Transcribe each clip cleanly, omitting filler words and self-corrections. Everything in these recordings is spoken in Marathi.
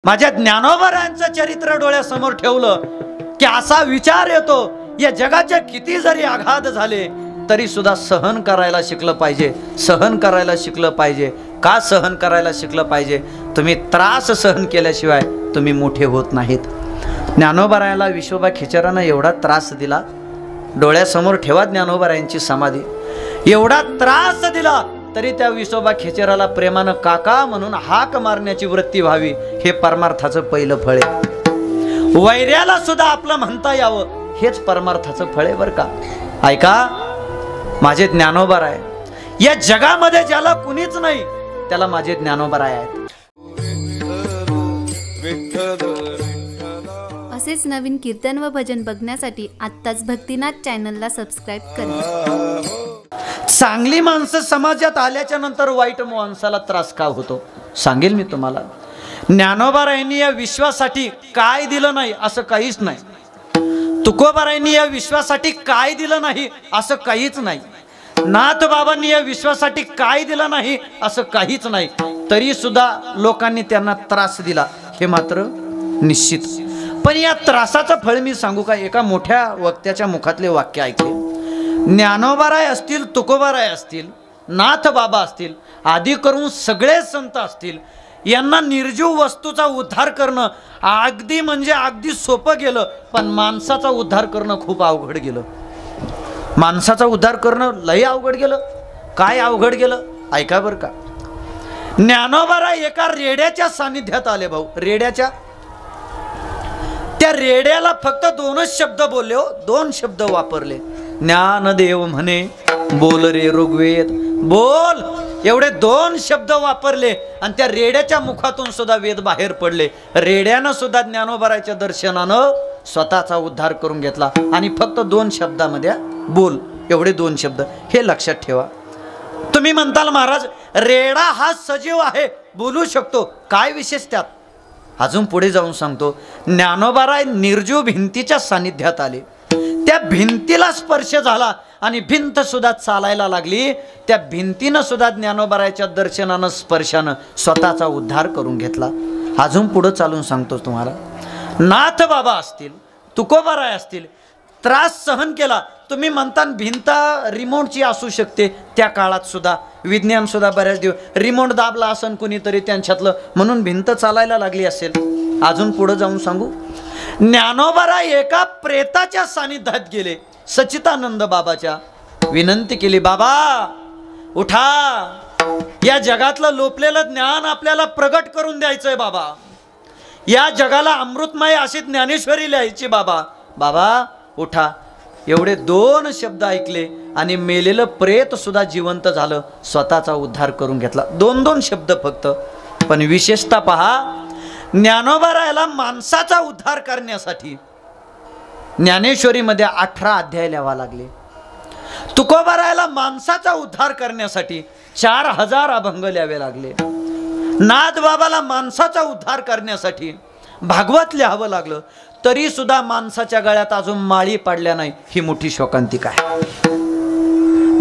माझ्या ज्ञानोबरायांचं चरित्र डोळ्यासमोर ठेवलं की असा विचार येतो, या जगाचे किती जरी आघात झाले तरी सुद्धा सहन करायला शिकलं पाहिजे, सहन करायला शिकलं पाहिजे। का सहन करायला शिकलं पाहिजे? तुम्ही त्रास सहन केल्याशिवाय तुम्ही मोठे होत नाहीत। ज्ञानोबरायाला विश्वोबा खेचरानं एवढा त्रास दिला, डोळ्यासमोर ठेवा ज्ञानोबरायांची समाधी, एवढा त्रास दिला तरी त्या विश्वोबा खेचराला प्रेमानं काका म्हणून हाक मारण्याची वृत्ती व्हावी, हे परमार्थाचं पहिलं फळ आहे। वैर्याला सुद्धा आपलं म्हणता यावं, हेच परमार्थाचं फळ आहे बरं का। ऐका, माझे ज्ञानोबराय, या जगामध्ये ज्याला कुणीच नाही त्याला माझे ज्ञानोबराय आहेत। असेच नवीन कीर्तन व भजन बघण्यासाठी आत्ताच भक्तिनाथ चॅनलला सबस्क्राइब करा। चांगली माणसं समाजात आल्याच्या नंतर वाईट माणसाला त्रास का होतो सांगेल मी तुम्हाला। ज्ञानोबरायांनी या विश्वासाठी काय दिलं नाही असं काहीच नाही, तुकोबारायांनी या विश्वासाठी काय दिलं नाही असं काहीच नाही, नाथ बाबांनी या विश्वासाठी काय दिलं नाही असं काहीच नाही, तरी सुद्धा लोकांनी त्यांना त्रास दिला हे मात्र निश्चित। पण या त्रासाचं फळ मी सांगू का? एका मोठ्या वक्त्याच्या मुखातले वाक्य ऐकले। ज्ञानोबराय असतील, तुकोबाराय असतील, नाथ बाबा असतील, आदी करून सगळे संत असतील, यांना निर्जीव वस्तूचा उद्धार करणं अगदी म्हणजे अगदी सोपं गेलं, पण माणसाचा उद्धार करणं खूप अवघड गेलं। माणसाचा उद्धार करणं लय अवघड गेलं। काय अवघड गेलं ऐका बरं का। ज्ञानोबराय एका रेड्याच्या सानिध्यात आले भाऊ, रेड्याच्या। त्या रेड्याला फक्त दोनच शब्द बोलले हो, दोन शब्द वापरले। ज्ञानदेव म्हणे बोल रे ऋग्वेद बोल, एवढे दोन शब्द वापरले आणि त्या रेड्याच्या मुखातून सुद्धा वेद बाहेर पडले। रेड्यानं सुद्धा ज्ञानोबरायच्या दर्शनानं स्वतःचा उद्धार करून घेतला आणि फक्त दोन शब्दामध्ये बोल, एवढे दोन शब्द, हे लक्षात ठेवा। तुम्ही म्हणताल महाराज रेडा हा सजीव आहे, बोलू शकतो, काय विशेष त्यात? अजून पुढे जाऊन सांगतो। ज्ञानोबराय निर्जीव भिंतीच्या सानिध्यात आले, त्या भिंतीला स्पर्श झाला आणि भिंत सुद्धा चालायला लागली। त्या भिंतीनं सुद्धा ज्ञानोबरायच्या दर्शनानं स्पर्शानं स्वतःचा उद्धार करून घेतला। अजून पुढे चालून सांगतो तुम्हाला। नाथ बाबा असतील, तुकोबाराय असतील, त्रास सहन केला। तुम्ही म्हणता भिंत रिमोटची असू शकते, त्या काळात सुद्धा विज्ञान सुद्धा बऱ्याच दिवस रिमोट दाबला असन कुणीतरी त्यांच्यातलं, म्हणून भिंत चालायला लागली असेल। अजून पुढे जाऊन सांगू। ज्ञानोबराय एका प्रेताच्या सानिध्यात गेले, सच्चिदानंद बाबाच्या, विनंती केली, बाबा उठा, या जगातलं लोपलेलं ज्ञान आपल्याला प्रगट करून द्यायचंय बाबा, या जगाला अमृतमय अशी ज्ञानेश्वरी लिहायची बाबा, बाबा उठा। एवढे दोन शब्द ऐकले आणि मेलेलं प्रेत सुद्धा जिवंत झालं, स्वतःचा उद्धार करून घेतला। दोन दोन शब्द फक्त, पण विशेषतः पहा, ज्ञानोबरायाला माणसाचा उद्धार करण्यासाठी ज्ञानेश्वरीमध्ये 18 अध्याय लिहावा लागले। तुकोबारायाला माणसाचा उद्धार करण्यासाठी 4000 अभंग लिहावे लागले। नाथ बाबाला माणसाचा उद्धार करण्यासाठी भागवत लिहावं लागलं, तरी सुद्धा माणसाच्या गळ्यात अजून माळी पडल्या नाही, ही मोठी शोकांतिका आहे।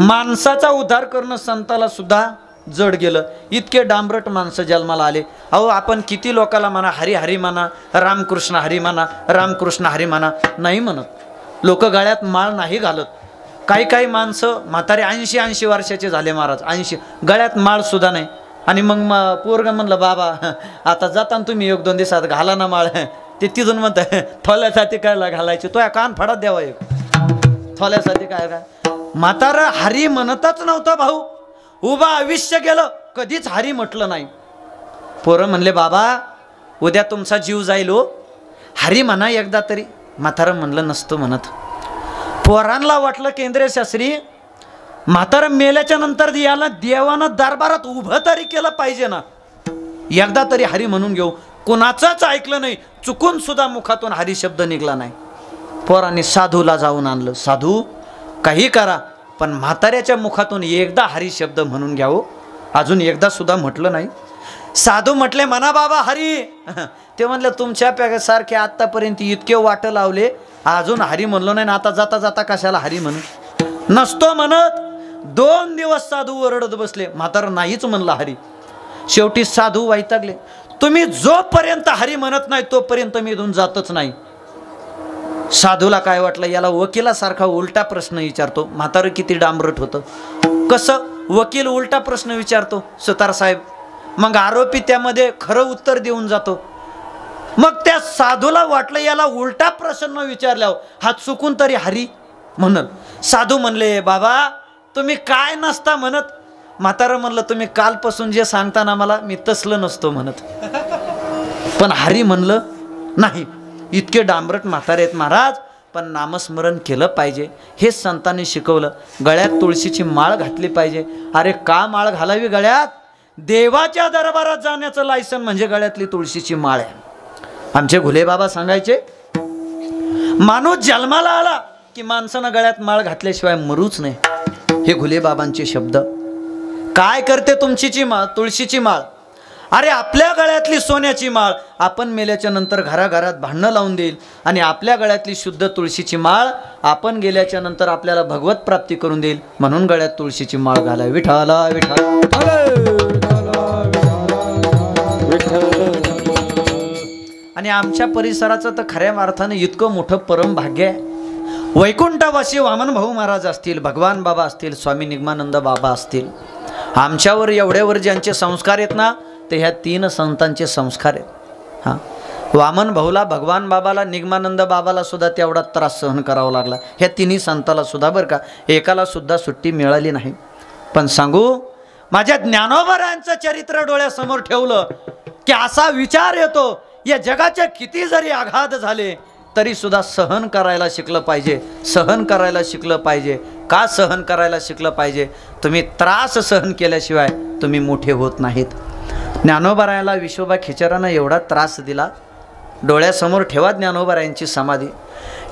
माणसाचा उद्धार करणं संताला सुद्धा जड गेलं, इतके डांबरट माणसं जन्माला आले। अहो आपण किती लोकाला म्हणा हरी हरी म्हणा, रामकृष्ण हरी म्हणा, रामकृष्ण हरी म्हणा, नाही म्हणत लोक, गळ्यात माळ नाही घालत। काही काही माणसं म्हातारे 80-80 वर्षाचे झाले महाराज, 80, गळ्यात माळ सुद्धा नाही। आणि मग पोरगं म्हणलं, बाबा आता जाताना तुम्ही 1-2 दिवसात घाला ना माळ, ते तिथून म्हणत थोल्यासाठी काय घालायचे, तो या कान फाडात द्यावा एक, थोल्यासाठी काय काय। म्हातारं हरी म्हणतच नव्हतं भाऊ, उभा आयुष्य गेलं, कधीच हरी म्हटलं नाही। पोरं म्हणले, बाबा उद्या तुमचा जीव जाईल हो, हरी म्हणा एकदा तरी। म्हातारं म्हणलं, नसतो म्हणत। पोरांना वाटलं केंद्रीय शास्त्री म्हातारं मेल्याच्या नंतर याला देवानं दरबारात उभं तरी केलं पाहिजे ना, एकदा तरी हरी म्हणून घेऊ। कोणाचंच ऐकलं नाही, चुकून सुद्धा मुखातून हरी शब्द निघला नाही। पोरांनी साधूला जाऊन आणलं, साधू काही करा पण म्हाताऱ्याच्या मुखातून एकदा हरी शब्द म्हणून घ्यावं। अजून एकदा सुद्धा म्हटलं नाही। साधू म्हटले, म्हणा बाबा हरी। ते म्हणले, तुमच्या सारखे आत्तापर्यंत इतके वाट लावले, अजून हरी म्हणलो नाही, आता जाता जाता कशाला हरी म्हणू? नसतो म्हणत। 2 दिवस साधू ओरडत बसले, म्हातारं नाहीच म्हणलं हरी। शेवटी साधू वैतागले, तुम्ही जोपर्यंत हरी म्हणत नाही तोपर्यंत मी इथून जातच नाही. साधूला काय वाटलं, याला वकिलासारखा उलटा प्रश्न विचारतो. म्हातारं किती डांबरट होतं. कसं वकील उलटा प्रश्न विचारतो सुतार साहेब, मग आरोपी त्यामध्ये खरं उत्तर देऊन जातो. मग त्या साधूला वाटलं याला उलटा प्रश्न विचारल्यावर हा चुकून तरी हरी म्हणल. साधू म्हणले, बाबा तुम्ही काय नसता म्हणत. म्हातारं म्हणलं, तुम्ही कालपासून जे सांगता ना मला, मी तसलं नसतो म्हणत. पण हरी म्हणलं नाही. इतके डांबरट म्हातारे आहेत महाराज, पण नामस्मरण केलं पाहिजे हेच संतांनी शिकवलं. गळ्यात तुळशीची माळ घातली पाहिजे. अरे का माळ घालावी गळ्यात? देवाच्या दरबारात जाण्याचं लायसन म्हणजे गळ्यातली तुळशीची माळ आहे. आमचे घुले बाबा सांगायचे, माणूस जन्माला आला की माणसानं गळ्यात माळ घातल्याशिवाय मरूच नाही. हे घुले बाबांचे शब्द. काय करते तुमचीची माळ, तुळशीची माळ? अरे आपल्या गळ्यातली सोन्याची माळ आपण मेल्याच्या नंतर घराघरात भांडणं लावून देईल, आणि आपल्या गळ्यातली शुद्ध तुळशीची माळ आपण गेल्याच्या नंतर आपल्याला भगवत प्राप्ती करून देईल. म्हणून गळ्यात तुळशीची माळ घाला. विठाला विठाला. आणि आमच्या परिसराचं तर खऱ्या अर्थानं इतकं मोठं परम भाग्य आहे. वैकुंठवासी वामन भाऊ महाराज असतील, भगवान बाबा असतील, स्वामी निगमानंद बाबा असतील, आमच्यावर एवढ्यावर ज्यांचे संस्कार आहेत ना, ते ह्या 3 संतांचे संस्कार आहेत. हां, वामन भाऊला, भगवान बाबाला, निगमानंद बाबाला सुद्धा तेवढा त्रास सहन करावा लागला. ह्या 3 संताला सुद्धा बरं का, एकाला सुद्धा सुट्टी मिळाली नाही. पण सांगू, माझ्या ज्ञानोबरायांचं चरित्र डोळ्यासमोर ठेवलं की असा विचार येतो, या जगाचे किती जरी आघात झाले तरी सुद्धा सहन करायला शिकलं पाहिजे. सहन करायला शिकलं पाहिजे. का सहन करायला शिकलं पाहिजे? तुम्ही त्रास सहन केल्याशिवाय तुम्ही मोठे होत नाहीत. ज्ञानोबरायाला विश्वोबा खिचरानं एवढा त्रास दिला. डोळ्यासमोर ठेवा ज्ञानोबरायांची समाधी.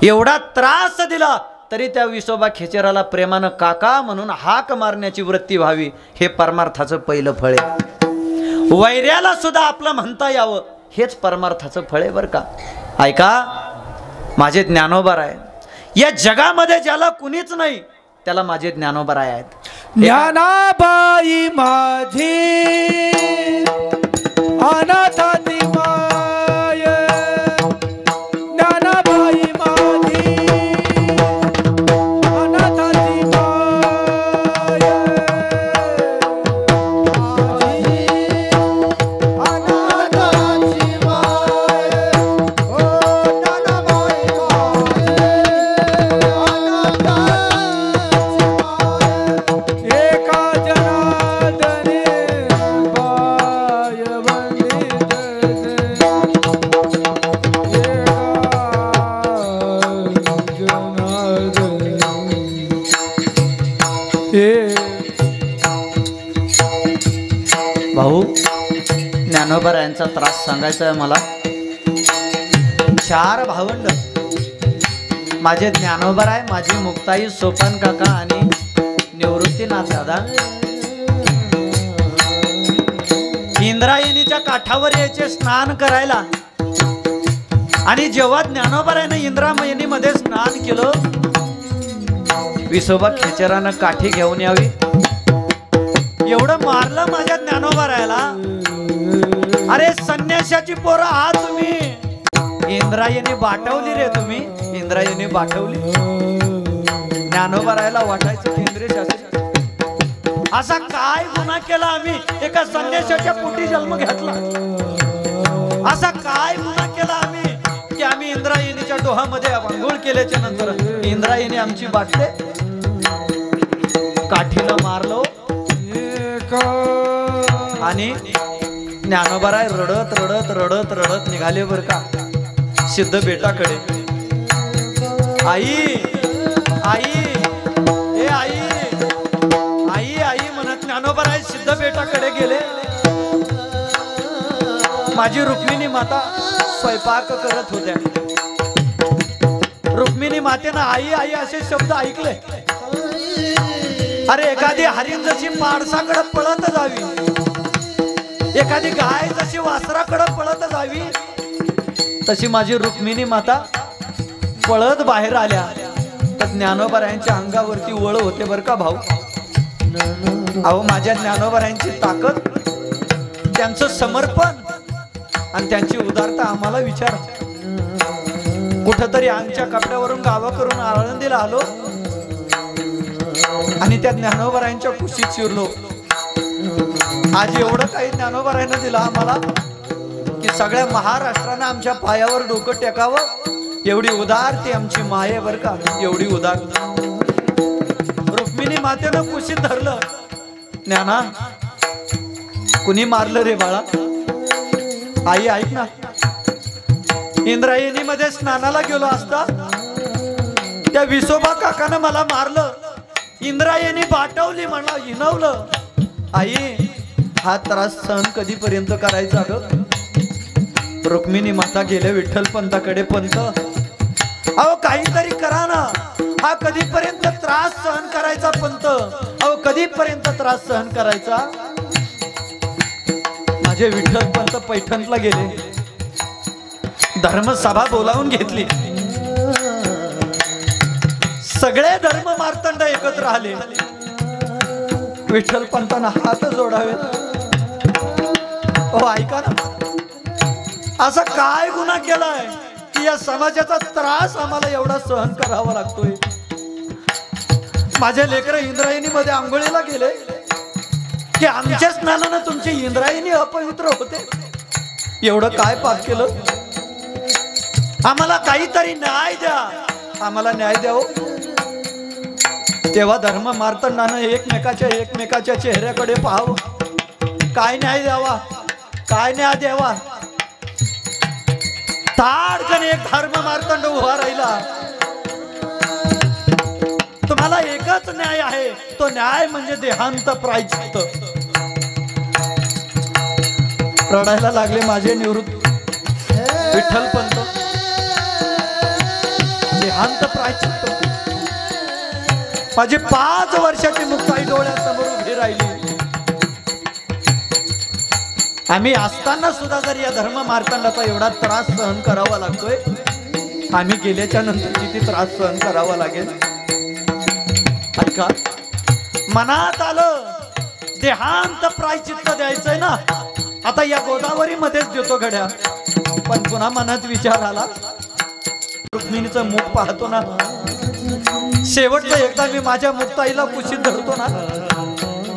एवढा त्रास दिला तरी त्या विश्वोबा खिचराला प्रेमानं काका म्हणून हाक मारण्याची वृत्ती व्हावी, हे परमार्थाचं पहिलं फळ आहे. वैऱ्याला सुद्धा आपलं म्हणता यावं, हेच परमार्थाचं फळ आहे बरं का. ऐका, माझे ज्ञानोबराय, या जगामध्ये ज्याला कुणीच नाही त्याला माझे ज्ञानोबराय आहेत. ज्ञानाबाई माझी अनाथाची माय, ज्ञानाबाई माझी अनाथाची माय, अनाथाची माय, ओ ज्ञानाबाई माझी एका जनार्दने पाय भाऊ, ज्ञानोबरायांचा त्रास सांगायचा आहे मला. 4 भावंड, माझे ज्ञानोबराय, माझी मुक्ताई, सोपान काका आणि निवृत्तीनाथ दादा. इंद्रायणीच्या काठावर यायचे स्नान करायला, आणि जेव्हा ज्ञानोबरायानं इंद्रायणीमध्ये स्नान केलं, विसोबा खेचरानं काठी घेऊन यावी एवढं मारलं माझ्या ज्ञानोबरायाला. अरे संन्याशाची पोरं आहात तुम्ही, इंद्रायणी बाटवली रे तुम्ही, इंद्रायणी बाटवली. ज्ञानोबरायाला वाटायचं केंद्रीय शासन, असा काय गुन्हा केला आम्ही, एका संन्याशाच्या पोटी जन्म घेतला. असा काय गुन्हा केला आम्ही की आम्ही इंद्रायणीच्या डोहामध्ये आंघोळ केल्याच्या नंतर इंद्रायणी आमची बाटले. काठीला मारलो आणि ज्ञानोबराय रडत रडत रडत रडत निघाले बर का सिद्ध बेटाकडे. आई आई, ए आई आई आई म्हणत ज्ञानोबराय सिद्ध बेटाकडे गेले. माझी रुक्मिणी माता स्वयंपाक करत होत्या. रुक्मिणी मातेनं आई आई असे शब्द ऐकले. अरे एखादी हरिण जशी माणसाकडे पळत जावी, एखादी गाय जशी वासराकडे पळत जावी, तशी माझी रुक्मिणी माता पळत बाहेर आल्या. तर ज्ञानोबरायांच्या अंगावरती वळ होते बर का भाऊ. अहो माझ्या ज्ञानोबरायांची ताकद, त्यांचं समर्पण, आणि त्यांची उदारता आम्हाला विचार. कुठंतरी आमच्या कपड्यावरून गावाकडून आळंदीला आलो आणि त्या ज्ञानोबारायांच्या कुशीत शिरलो. आज एवढं काही ज्ञानोबारायांना दिलं आम्हाला की सगळ्या महाराष्ट्रानं आमच्या पायावर डोकं टेकावं. एवढी उदार ती आमची माये बर का, एवढी उदार. रुक्मिणी मातेनं कुशीत धरलं. ज्ञाना, कुणी मारलं रे बाळा? आई ऐक ना, इंद्रायणी मध्ये स्नानाला गेलो असता त्या विसोबा काकानं मला मारलं. इंद्रायणी बाटवली, म्हणला हिनवलं. आई, हा त्रास सहन कधीपर्यंत करायचा ग? रुक्मिणी माता गेल्या विठ्ठल पंताकडे. पंत, अहो काहीतरी करा ना, हा कधीपर्यंत त्रास सहन करायचा? पंत, अहो कधीपर्यंत त्रास सहन करायचा? माझे विठ्ठल पंत पैठणला गेले, धर्मसभा बोलावून घेतली. सगळे धर्म मार्तंड एकत्र आले. विठ्ठल पंतांना हात जोडावे. हो ऐका ना, असा काय गुन्हा केलाय की या समाजाचा त्रास आम्हाला एवढा सहन करावा लागतोय? माझे लेकरं इंद्रायणी मध्ये आंघोळीला गेले की आमच्या स्नानानं तुमची इंद्रायणी अपवित्र होते. एवढं काय पाप केलं? आम्हाला काहीतरी न्याय द्या, आम्हाला न्याय द्या हो. तेव्हा धर्म मार्तंडानं एकमेकाच्या चेहऱ्याकडे पाहावं. काय न्याय द्यावा, काय न्याय द्यावा? ताडकन एक धर्म मार्तंड उभा राहिला. तुम्हाला एकच न्याय आहे, तो न्याय म्हणजे देहांत प्रायश्चित्त. रडायला लागले माझे निवृत्त विठ्ठल पंत. देहांत प्रायश्चित्त. माझी 5 वर्षाची मुक्ताई डोळ्यासमोर उभी राहिली. आम्ही असताना सुद्धा जर या धर्म मार्तंडाचा एवढा त्रास सहन करावा लागतोय, आम्ही गेल्याच्या नंतर किती त्रास सहन करावा लागेल? ऐका, मनात आलं देहांत प्रायश्चित्त द्यायचंय ना, आता या गोदावरी मध्येच देतो घड्या. पण पुन्हा मनात विचार आला, रुक्मिणीचं मुख पाहतो ना, शेवटचं एकदा मी माझ्या मुक्ताईला कुशीत धरतो ना,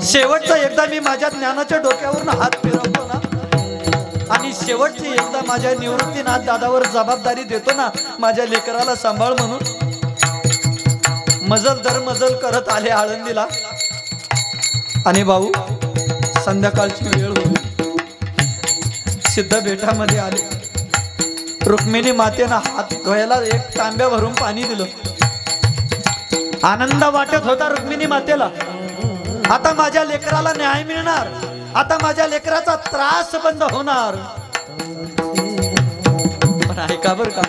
शेवटचं एकदा मी माझ्या ज्ञानाच्या डोक्यावरून हात फिरवतो ना, आणि शेवटची एकदा माझ्या निवृत्तीनाथ दादावर जबाबदारी देतो ना, माझ्या लेकराला सांभाळ म्हणून. मजल दर मजल करत आले आळंदीला. आणि भाऊ, संध्याकाळची वेळ होती. सिद्ध बेटामध्ये आले. रुक्मिणी मातेनं हात धुवायला एक तांब्या भरून पाणी दिलं. आनंद वाटत होता रुक्मिणी मातेला. आता माझ्या लेकराला न्याय मिळणार, आता माझ्या लेकराचा त्रास बंद होणार. पण ऐका बर का,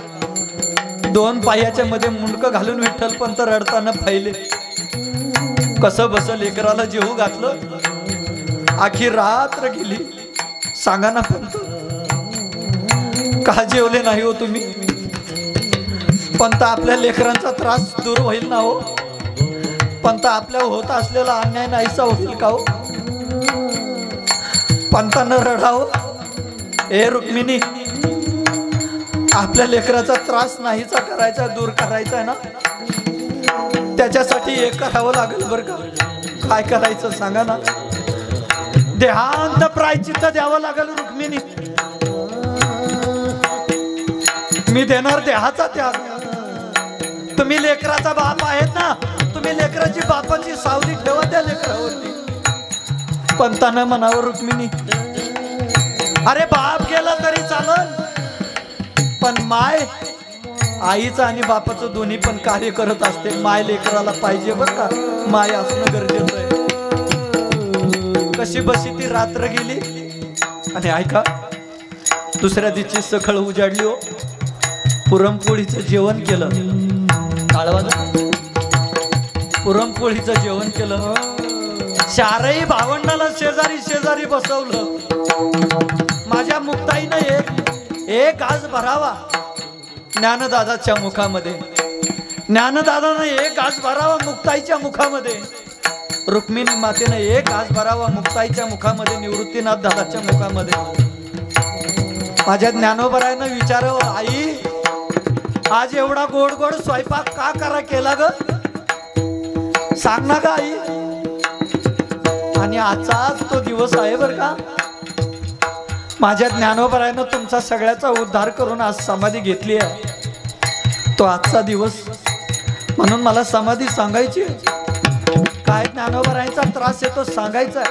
2 पायाच्या मध्ये मुंडकं घालून विठ्ठल पंत रडताना पाहिले. कसं बस लेकराला जेवू घातलं. आखी रात्र गेली. सांगा ना पंत, का जेवले नाही हो तुम्ही? पंत, आपल्या लेकरांचा त्रास दूर होईल ना हो? पंत, आपल्या होत असलेला अन्याय नाहीसा होईल का हो? पंतानं रडावं. ए रुक्मिणी, आपल्या लेकराचा त्रास नाहीचा करायचा, दूर करायचा आहे ना, त्याच्यासाठी एक करावं लागेल बर का. काय करायचं सांगा ना? देहांत प्रायश्चित्त द्यावं लागेल रुक्मिणी. मी देणार देहाचा त्याग. तुम्ही लेकराचा बाप आहेत ना, तुम्ही लेकराची बापाची सावली ठेवा त्या लेकरावरती. पंतानं म्हणावं, रुक्मिणी, अरे बाप गेला तरी चालल, पण माय आईचं आणि बापाचं दोन्ही पण कार्य करत असते. माय लेकराला पाहिजे बर का, माय असणं गरजेचं आहे. कशी बशी ती रात्र गेली. आणि ऐका, दुसऱ्या दिवशी सकाळ उजाडली हो. पुरणपोळीचं जेवण केलं. पुरणपोळीचं जेवण केलं. 4ही भावंडाला शेजारी शेजारी बसवलं. माझ्या मुक्ताईनं एक घास भरावा ज्ञानदादाच्या मुखामध्ये. ज्ञानदादानं एक घास भरावा मुक्ताईच्या मुखामध्ये. रुक्मिणी मातेनं एक घास भरावा मुक्ताईच्या मुखामध्ये, निवृत्तीनाथ दादाच्या मुखामध्ये. माझ्या ज्ञानोबरायानं विचारावं, आई आज एवढा गोड गोड स्वयंपाक का करा केला ग, सांग ना ग आई. आणि आजचाच तो दिवस आहे बर का. माझ्या ज्ञानोबरायानं तुमचा सगळ्याचा उद्धार करून आज समाधी घेतली आहे. तो आजचा दिवस म्हणून मला समाधी सांगायची. काय ज्ञानोबरायांचा त्रास येतो सांगायचा.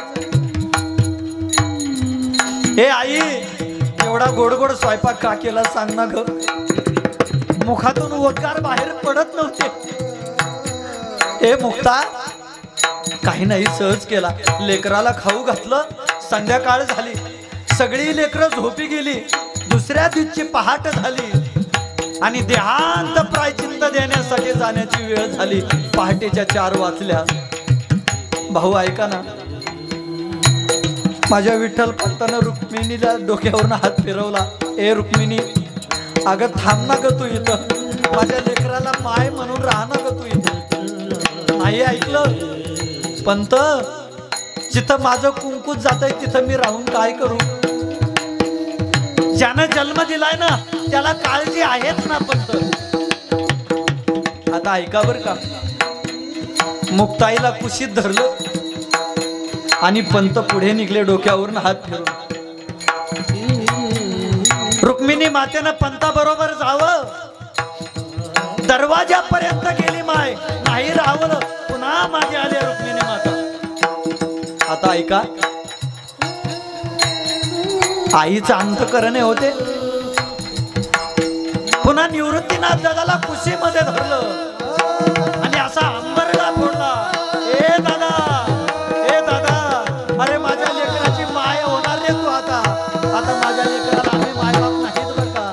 हे आई एवढा गोड गोड स्वयंपाक का केला सांग ना ग. मुखातून ओद्गार बाहेर पडत नव्हते. हे मुक्ता काही नाही सहज केला. लेकराला खाऊ घातलं. संध्याकाळ झाली. सगळी लेकरं झोपी गेली. दुसऱ्या दिवशी पहाट झाली आणि देहांत प्रायचित्त देण्यासाठी जाण्याची वेळ झाली. पहाटेच्या 4 वाजल्या. भाऊ ऐका ना, माझ्या विठ्ठल पंतानं रुक्मिणीला डोक्यावरून हात फिरवला. ए रुक्मिणी अगं थांब ना ग तू इथं. माझ्या लेकराला माय म्हणून राहा ना ग तू इथं. नाही ऐकलं पंत, जिथं माझं कुंकूच जातंय तिथं मी राहून काय करू. ज्यानं जन्म दिलाय ना त्याला काळजी आहेच ना पंत. आता ऐका बर का. मुक्ताईला कुशीत धरलं आणि पंत पुढे निघले डोक्यावरून हात फिरून. रुक्मिणी मातेनं पंताबरोबर जावं. दरवाजापर्यंत गेली माय, नाही राहवलं. पुन्हा मागे आले रुक्मिणी माता. आता ऐका, आईचं अंतकरण होते. पुन्हा निवृत्तीनाथ दादाला कुशीमध्ये धरलं आणि असा अंबरडा फोडला. ए दादा, ए दादा, अरे माझ्या लेकराची माय होणार रे तू. आता आता माझ्या लेकराला आम्ही माय बाप नाहीत बर का.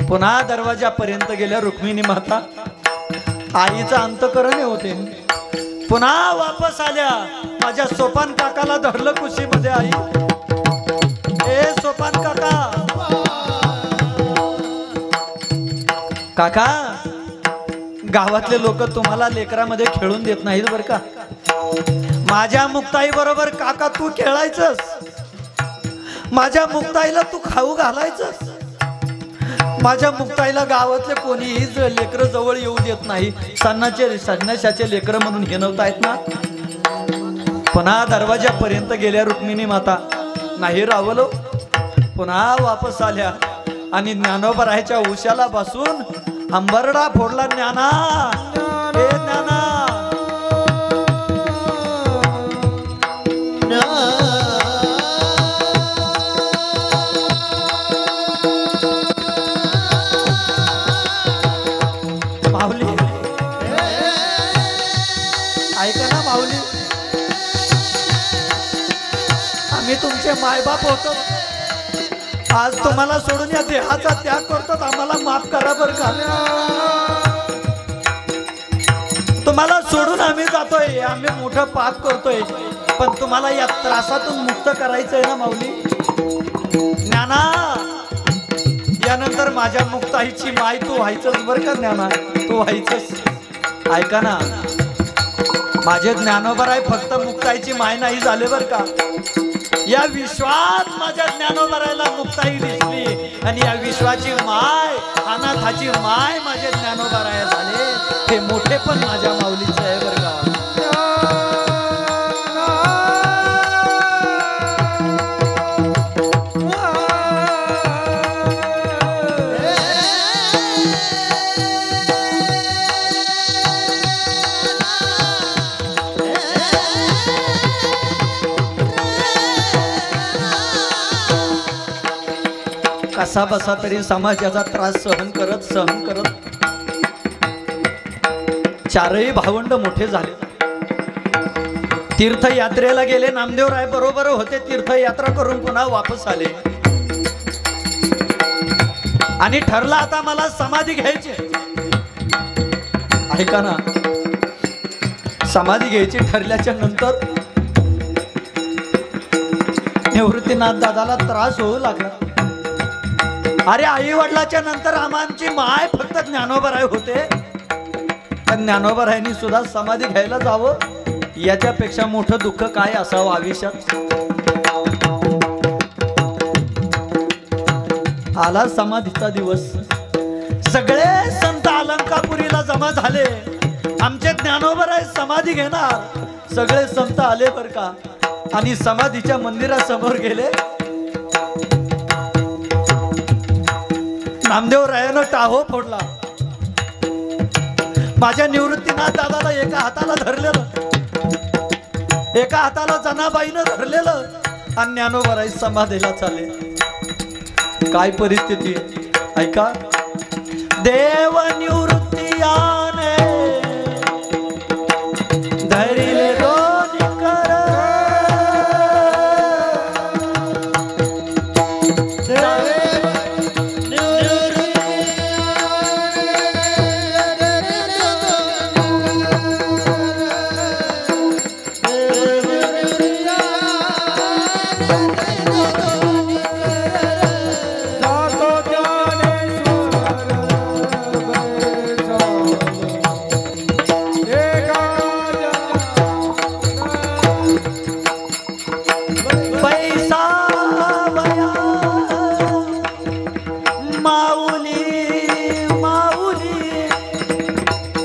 पुन्हा दरवाजापर्यंत गेल्या रुक्मिणी माता. आईचं अंतकरण होते. पुन्हा वापस आल्या. माझ्या सोपान काकाला धरलं कुशीमध्ये. आई ए सोपान काका, काका गावातले लोक तुम्हाला लेकरामध्ये खेळून देत नाहीत बर का. माझ्या मुक्ताई बरोबर काका तू खेळायचंस. माझ्या मुक्ताईला तू खाऊ घालायचंस. माझ्या मुक्ताईला गावातले कोणीही लेकरं जवळ येऊ देत नाही. संन्याशाचे लेकरं म्हणून हिणवतायत ना. पुन्हा दरवाजापर्यंत गेल्या रुक्मिणी माता. नाही रावलो. पुन्हा वापस आल्या आणि ज्ञानोबरायाच्या उशाला बसून अंबरडा फोडला. ज्ञाना, हे ज्ञाना, माऊली ऐका ना माऊली, आम्ही तुमचे मायबाप होतो. आज तुम्हाला सोडून या देहाचा त्याग करतो. आम्हाला माफ करा बर का. तुम्हाला सोडून आम्ही जातोय. आम्ही मोठं पाप करतोय. पण तुम्हाला या त्रासातून मुक्त करायचंय ना माऊली. ज्ञाना, यानंतर माझ्या मुक्ताईची माय तू व्हायचंच बर का. ज्ञाना तू व्हायचंच. ऐका ना, माझे ज्ञानोबराय फक्त मुक्ताईची माय नाही झाले बर का. या विश्वात माझ्या ज्ञानोबरायला मुक्ताई दिसली आणि या विश्वाची माय, अनाथाची माय माझे ज्ञानोबराय झाले. हे मोठे पण माझ्या माऊलीचं आहे बर का. कसा बसा तरी समाजाचा त्रास सहन करत 4ही भावंड मोठे झाले. तीर्थयात्रेला गेले. नामदेवराय बरोबर होते. तीर्थयात्रा करून पुन्हा वापस आले आणि ठरला आता मला समाधी घ्यायची. ऐका ना, समाधी घ्यायची ठरल्याच्या नंतर निवृत्तीनाथ दादाला त्रास होऊ लागला. अरे आई वडिलाच्या नंतर आमची माय फक्त ज्ञानोबराय होते. त्या ज्ञानोबरायांनी सुद्धा समाधी घ्यायला जावं. याच्यापेक्षा मोठं दुःख काय असावं आयुष्यात. आला समाधीचा दिवस. सगळे संत अलंकापुरीला जमा झाले. आमचे ज्ञानोबराय समाधी घेणार. सगळे संत आले बर का आणि समाधीच्या मंदिरासमोर गेले. नामदेव रायानं टाहो फोडला. माझ्या निवृत्तीनाथ दादाला एका हाताला धरलेलं, एका हाताला जनाबाईनं धरलेलं आणि ज्ञानोबराय समाधीला चालले. काय परिस्थिती ऐका. देव निवृत्तीयाने धरिले दोन कर.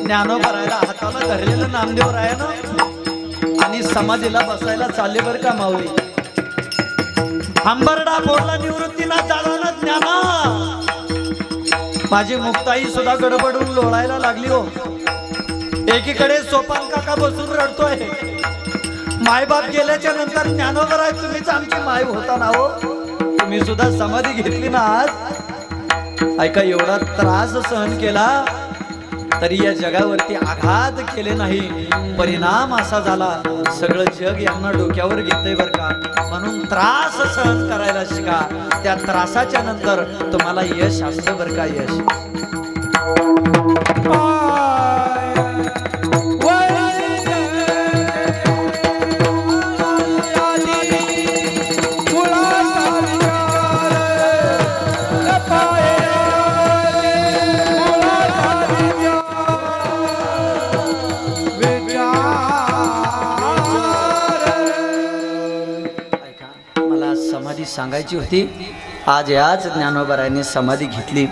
ज्ञानोबरायला हाताला धरलेलं नामदेव रायानं आणि समाधीला बसायला चालले बर का माऊली. हंबरडा फोडला निवृत्तीनाथ दादानं. ज्ञाना माझी मुक्ताई सुद्धा गडबडून लोळायला लागली हो. एकीकडे सोपान काका बसून रडतोय. मायबाप गेल्याच्या नंतर ज्ञानोबराय तुम्हीच आमची माय होता ना हो. तुम्ही सुद्धा समाधी घेतली ना आज. ऐका एवढा त्रास सहन केला तरी या जगावरती आघात केले नाही. परिणाम असा झाला सगळं जग यांना डोक्यावर घेतंय बर का. म्हणून त्रास सहन करायला शिका. त्या त्रासाच्या नंतर तुम्हाला यश असतं बर का. यश सांगायची होती. आज याच ज्ञानोबरायांनी समाधी घेतली.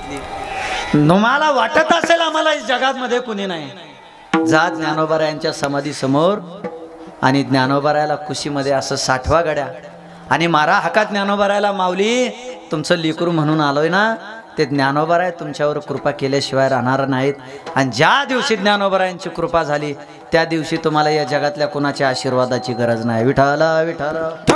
तुम्हाला वाटत असेल आम्हाला जगामध्ये कुणी नाही. जा ज्ञानोबरायांच्या समाधी समोर आणि ज्ञानोबरायाला कुशीमध्ये असं साठवा गड्या आणि मारा हाका ज्ञानोबरायाला. माऊली तुमचं लेकरू म्हणून आलोय ना. ते ज्ञानोबराय तुमच्यावर कृपा केल्याशिवाय राहणार नाहीत. आणि ज्या दिवशी ज्ञानोबरायांची कृपा झाली त्या दिवशी तुम्हाला या जगातल्या कोणाच्या आशीर्वादाची गरज नाही. विठ्ठल विठ्ठल.